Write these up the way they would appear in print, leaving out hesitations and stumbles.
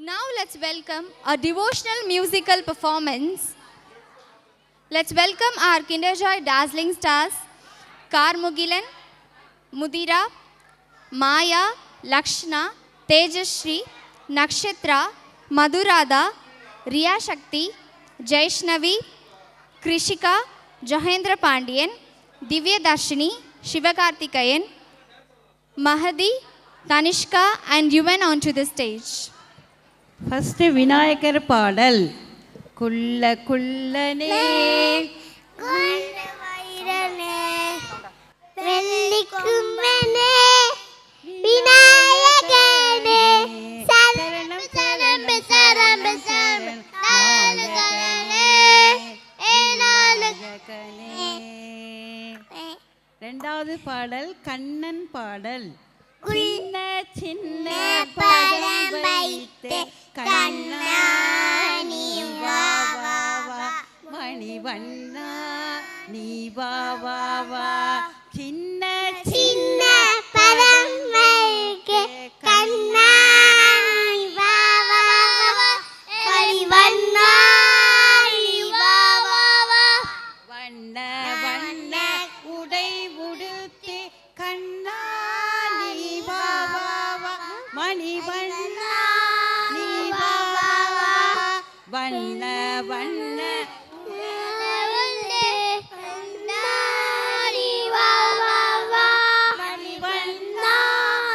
Now let's welcome a devotional musical performance. Let's welcome our Kinderjoy dazzling stars, Karmugilan, Mudira, Maya, Lakshna, Tejashri, Nakshatra, Madhurada, Riya Shakti, Jaishnavi, Krishika, Johendra Pandian, Divya Darshini, Shivakarthikayan, Mahadi, Tanishka and Yuvan onto the stage. First Vinayakar பாடல் குள்ள குள்ளனே குள்ள வைரனே வெள்ளி கும்பனே விநாயகனே சரணம் சரணம் சரணம் சரணம் நாயகனே நாயகனே. இரண்டாவது பாடல் கண்ணன் பாடல் சின்ன சின்ன பதம் வைத்து கண்ணா நீ வா வா வா மணிவண்ணா நீ வா வா வா சின்ன சின்ன பதம் வைத்து கண்ணா நீ வா வா வா மணிவண்ணா நீ வா வா வா வண்ண வண்ண உடை உடுத்தி கண்ணா நீ வா வா வா மணிவண்ணா நீ வா வா வா வண்ண வண்ண மணிவண்ணா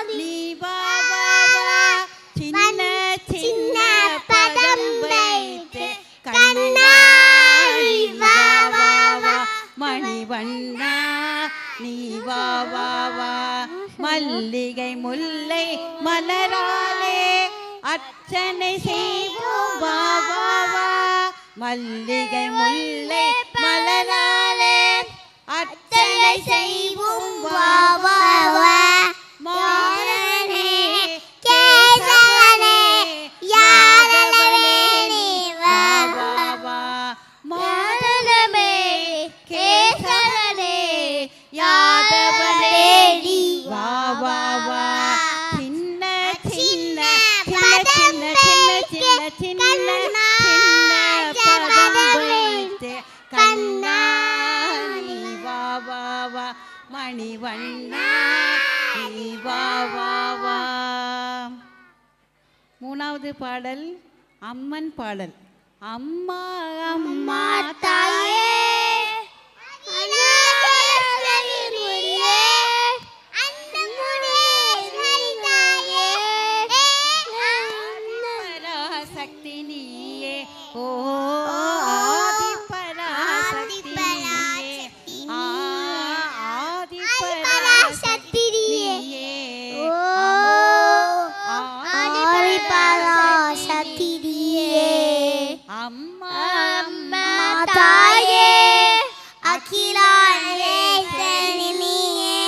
நீ வா வா வா சின்ன சின்ன பதம் வைத்து கண்ணா நீ வா வா வா மணிவண்ணா நீ வா வா வா மல்லிகை முல்லை மலராலே அர்ச்சனை செய்வோம் வா வா வா மல்லிகை முல்லை மலராலே அர்ச்சனை செய்வோம் வா வா வா மாதவனே கேசவனே யாதவனே நீ வா வா வா மாதவனே கேசவனே யாதவனே நீ வா வா வா சின்ன சின்ன சின்ன சின்ன சின்ன சின்ன சின்ன பதம் வைத்து கண்ணா நீ வா வா வா மணிவண்ணா நீ வா வா வா. மூணாவது பாடல் அம்மன் பாடல் அம்மா அம்மா தாயே பராசக்தி நீயே ஓ ஆதி பராசக்தி நீயே ஆதி பராசக்தி நீயே ஆதி பராசக்தி நீயே அம்மா அம்மா தாயே அகிலாண்டேஸ்வரி நீயே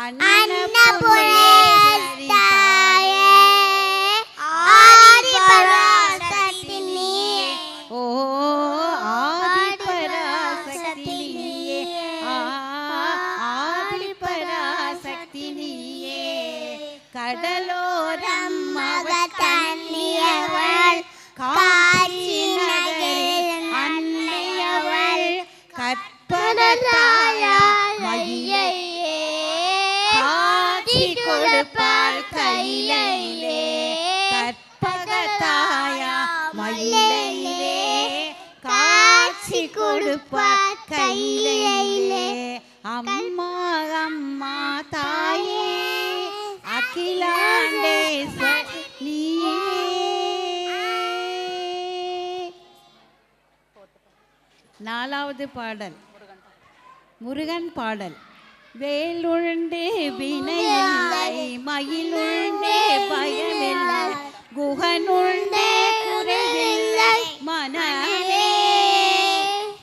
அன்னபூரணேஸ்வரி தாயே ஆதி பராசக்தி நீயே ஓ ஆதி பராசக்தி நீயே ஆதி பராசக்தி நீயே கடலோரம் மகத்தன்னியவள் காஞ்சி நகரில் அன்னையவள் கற்பகத்தாயா மையே காட்சி கொடுப்பாள் கையிலே கற்பகத்தாயா மயிலே காட்சி கொடுப்பாள் கையிலே அம்மா அம்மா தாயே அகிலாண்டேஸ்வரி நீயே. நாலாவது பாடல் முருகன் பாடல் வேலுண்டே வினையில்லை மயிலுண்டே பயமில்லை குகனுண்டே குறைவில்லை மனமே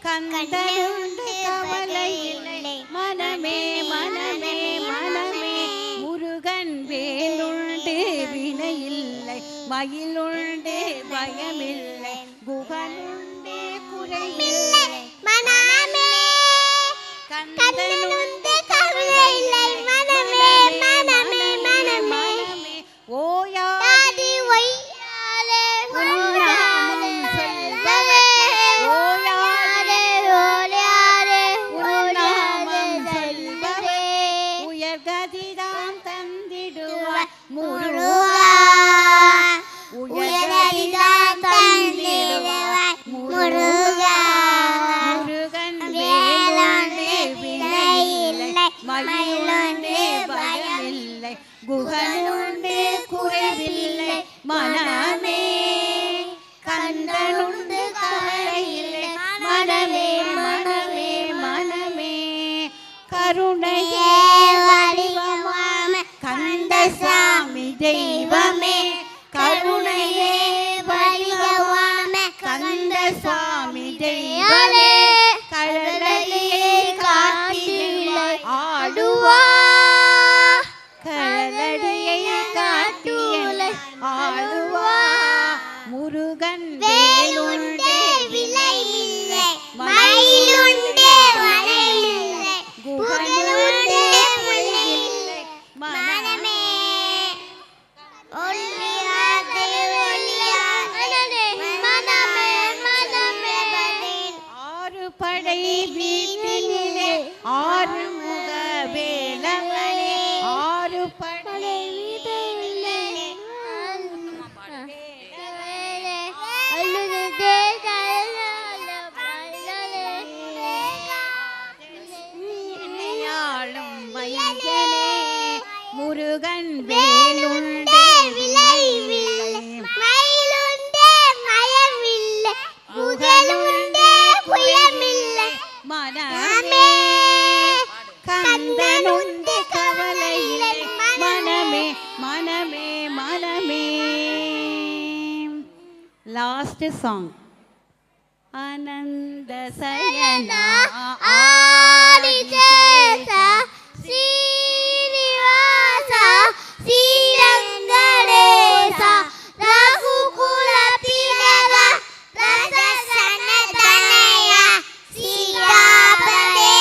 கந்தனுண்டே கவலை இல்லை மனமே மனமே மனமே முருகன் வேலுண்டே வினையில்லை மயிலுண்டே பயமில்லை குகனுண்டே குறைவில்லை மனமே கந்தனுண்டே கவலை இல்லை மனமே மனமே மனமே ஓயாதி ஒய்யாலே Last song. Ananda Sayana Adishesha Srinivasa ஸ்ரீரங்கடேசா ரகுகுல Thilaga ரசசனதனயா ஸ்ரீராபதே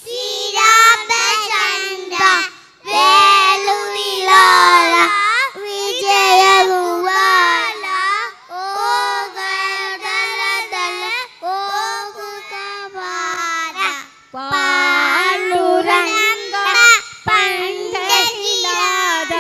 Sri Ramachandra வேலுவிலாலா விஜயகுமாரா ஓகரதலதல ஓகுதவாரா Panduranga பண்டகிலாத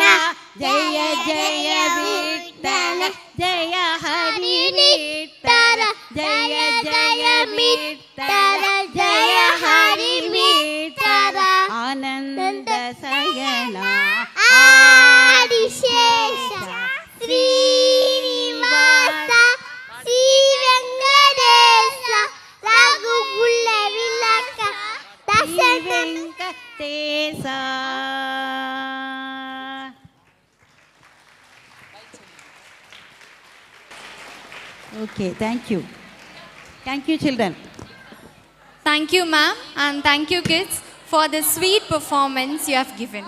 Jaya Jaya Vitthala Jaya Hari Vitthala Jaya Jaya Vitthala Jaya Hari Vitthala Ananda Sayana Adishesha Srinivasa ஸ்ரீரங்கடேசா ரகுகுல Vilasa தசன Venkatesha. Okay, thank you. Thank you, children. Thank you, ma'am, and thank you, kids, for the sweet performance you have given.